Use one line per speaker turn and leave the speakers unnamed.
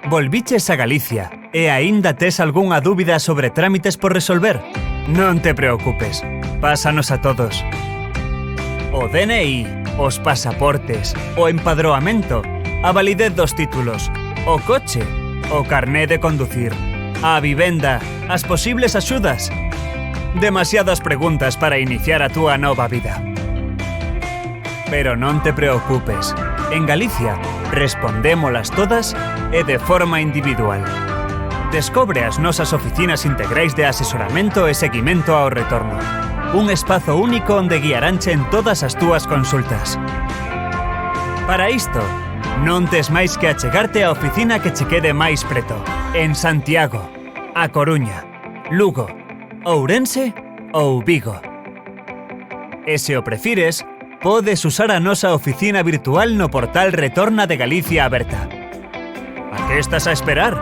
Volviches a Galicia e aínda tes algunha dúbida sobre trámites por resolver? Non te preocupes, pásanos a todos. O DNI, os pasaportes, o empadroamento, a validez dos títulos, o coche, o carné de conducir, a vivenda, as posibles axudas. Demasiadas preguntas para iniciar a túa nova vida. Pero non te preocupes. En Galicia, respondémolas todas e de forma individual. Descobre as nosas oficinas integrais de asesoramento e seguimento ao retorno. Un espazo único onde guiaránche en todas as túas consultas. Para isto, non tes máis que achegarte á oficina que che quede máis preto. En Santiago, A Coruña, Lugo, Ourense ou Vigo. E se o prefires, podes usar a nosa oficina virtual no portal Retorna de Galicia aberta. A que estás a esperar?